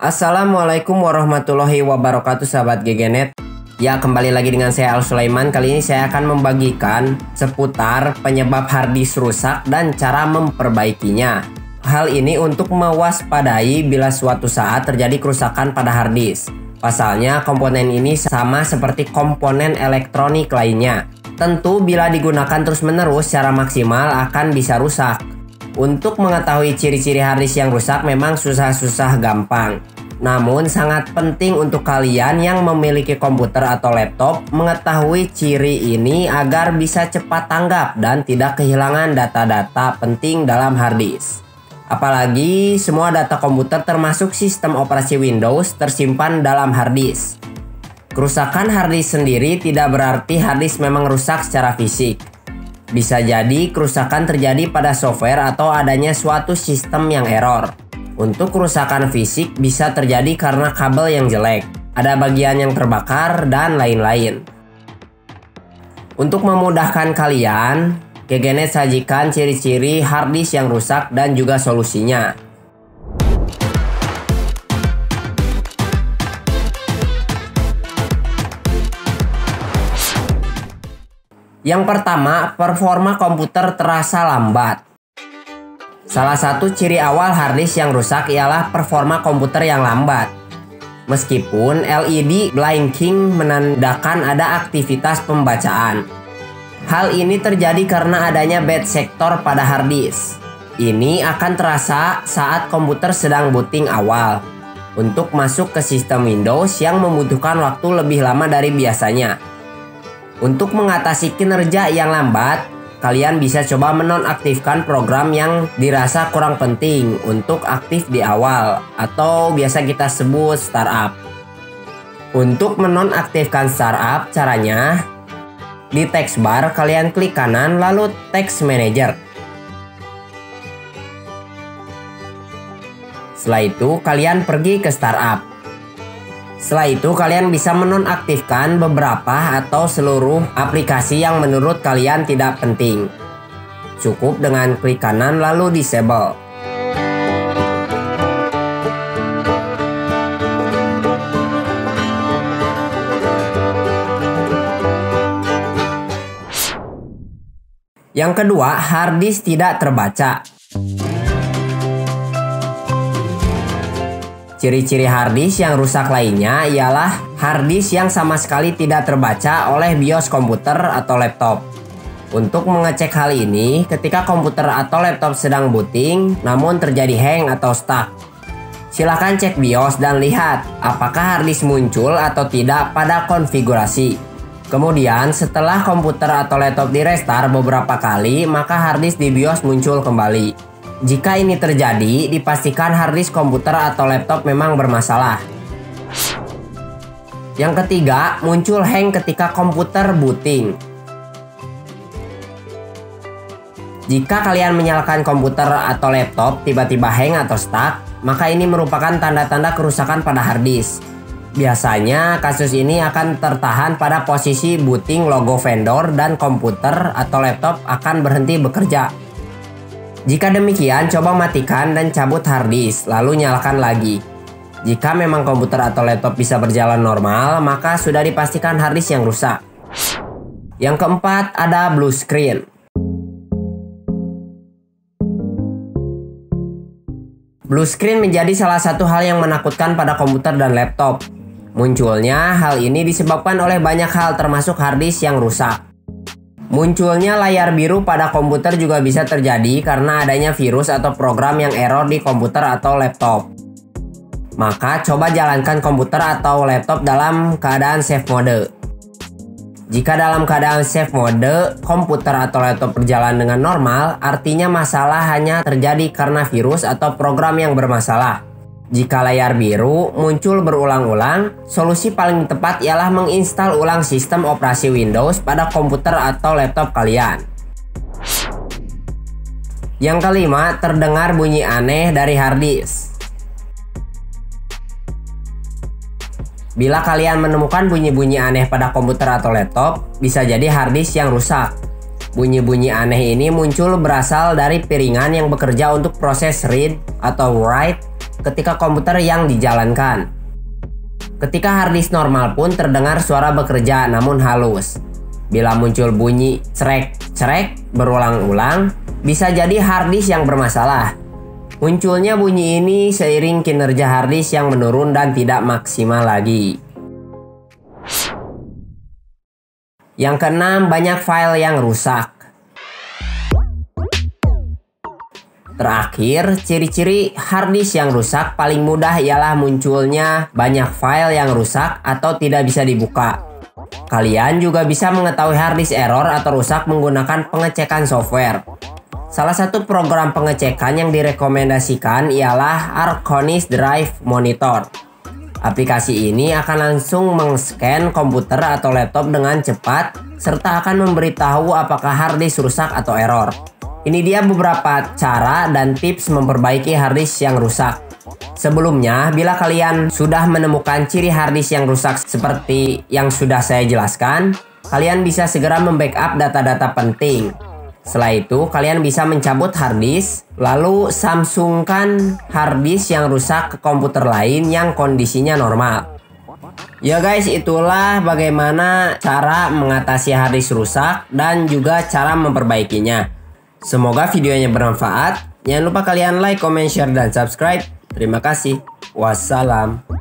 Assalamualaikum warahmatullahi wabarakatuh sahabat GGNet. Ya, kembali lagi dengan saya Al Sulaiman. Kali ini saya akan membagikan seputar penyebab harddisk rusak dan cara memperbaikinya. Hal ini untuk mewaspadai bila suatu saat terjadi kerusakan pada harddisk. Pasalnya komponen ini sama seperti komponen elektronik lainnya. Tentu bila digunakan terus-menerus secara maksimal akan bisa rusak. Untuk mengetahui ciri-ciri harddisk yang rusak memang susah-susah gampang. Namun sangat penting untuk kalian yang memiliki komputer atau laptop mengetahui ciri ini agar bisa cepat tanggap dan tidak kehilangan data-data penting dalam harddisk. Apalagi semua data komputer termasuk sistem operasi Windows tersimpan dalam harddisk. Kerusakan harddisk sendiri tidak berarti harddisk memang rusak secara fisik. Bisa jadi kerusakan terjadi pada software atau adanya suatu sistem yang error. Untuk kerusakan fisik bisa terjadi karena kabel yang jelek, ada bagian yang terbakar, dan lain-lain. Untuk memudahkan kalian, GGNet sajikan ciri-ciri harddisk yang rusak dan juga solusinya. Yang pertama, performa komputer terasa lambat. Salah satu ciri awal harddisk yang rusak ialah performa komputer yang lambat. Meskipun LED blinking menandakan ada aktivitas pembacaan. Hal ini terjadi karena adanya bad sector pada harddisk. Ini akan terasa saat komputer sedang booting awal. Untuk masuk ke sistem Windows yang membutuhkan waktu lebih lama dari biasanya. Untuk mengatasi kinerja yang lambat, kalian bisa coba menonaktifkan program yang dirasa kurang penting untuk aktif di awal atau biasa kita sebut startup. Untuk menonaktifkan startup, caranya di text bar kalian klik kanan lalu text manager. Setelah itu kalian pergi ke startup. Setelah itu kalian bisa menonaktifkan beberapa atau seluruh aplikasi yang menurut kalian tidak penting. Cukup dengan klik kanan lalu disable. Yang kedua, harddisk tidak terbaca. Ciri-ciri harddisk yang rusak lainnya ialah harddisk yang sama sekali tidak terbaca oleh BIOS komputer atau laptop. Untuk mengecek hal ini, ketika komputer atau laptop sedang booting namun terjadi hang atau stuck, silahkan cek BIOS dan lihat apakah harddisk muncul atau tidak pada konfigurasi. Kemudian setelah komputer atau laptop di restart beberapa kali, maka harddisk di BIOS muncul kembali. Jika ini terjadi, dipastikan harddisk komputer atau laptop memang bermasalah. Yang ketiga, muncul hang ketika komputer booting. Jika kalian menyalakan komputer atau laptop tiba-tiba hang atau stuck, maka ini merupakan tanda-tanda kerusakan pada harddisk. Biasanya kasus ini akan tertahan pada posisi booting logo vendor dan komputer atau laptop akan berhenti bekerja. Jika demikian, coba matikan dan cabut harddisk, lalu nyalakan lagi. Jika memang komputer atau laptop bisa berjalan normal, maka sudah dipastikan harddisk yang rusak. Yang keempat, ada blue screen. Blue screen menjadi salah satu hal yang menakutkan pada komputer dan laptop. Munculnya hal ini disebabkan oleh banyak hal termasuk harddisk yang rusak. Munculnya layar biru pada komputer juga bisa terjadi karena adanya virus atau program yang error di komputer atau laptop. Maka coba jalankan komputer atau laptop dalam keadaan safe mode. Jika dalam keadaan safe mode, komputer atau laptop berjalan dengan normal, artinya masalah hanya terjadi karena virus atau program yang bermasalah. Jika layar biru muncul berulang-ulang, solusi paling tepat ialah menginstal ulang sistem operasi Windows pada komputer atau laptop kalian. Yang kelima, terdengar bunyi aneh dari harddisk. Bila kalian menemukan bunyi-bunyi aneh pada komputer atau laptop, bisa jadi harddisk yang rusak. Bunyi-bunyi aneh ini muncul berasal dari piringan yang bekerja untuk proses read atau write ketika komputer yang dijalankan. Ketika harddisk normal pun terdengar suara bekerja namun halus. Bila muncul bunyi cerek-cerek berulang-ulang, bisa jadi harddisk yang bermasalah. Munculnya bunyi ini seiring kinerja harddisk yang menurun dan tidak maksimal lagi. Yang keenam, banyak file yang rusak. Terakhir, ciri-ciri harddisk yang rusak paling mudah ialah munculnya banyak file yang rusak atau tidak bisa dibuka. Kalian juga bisa mengetahui harddisk error atau rusak menggunakan pengecekan software. Salah satu program pengecekan yang direkomendasikan ialah Arconis Drive Monitor. Aplikasi ini akan langsung meng-scan komputer atau laptop dengan cepat serta akan memberitahu apakah harddisk rusak atau error. Ini dia beberapa cara dan tips memperbaiki harddisk yang rusak. Sebelumnya, bila kalian sudah menemukan ciri harddisk yang rusak seperti yang sudah saya jelaskan, kalian bisa segera membackup data-data penting. Setelah itu, kalian bisa mencabut harddisk, lalu samsungkan harddisk yang rusak ke komputer lain yang kondisinya normal. Ya guys, itulah bagaimana cara mengatasi harddisk rusak dan juga cara memperbaikinya. Semoga videonya bermanfaat. Jangan lupa kalian like, comment, share, dan subscribe. Terima kasih. Wassalam.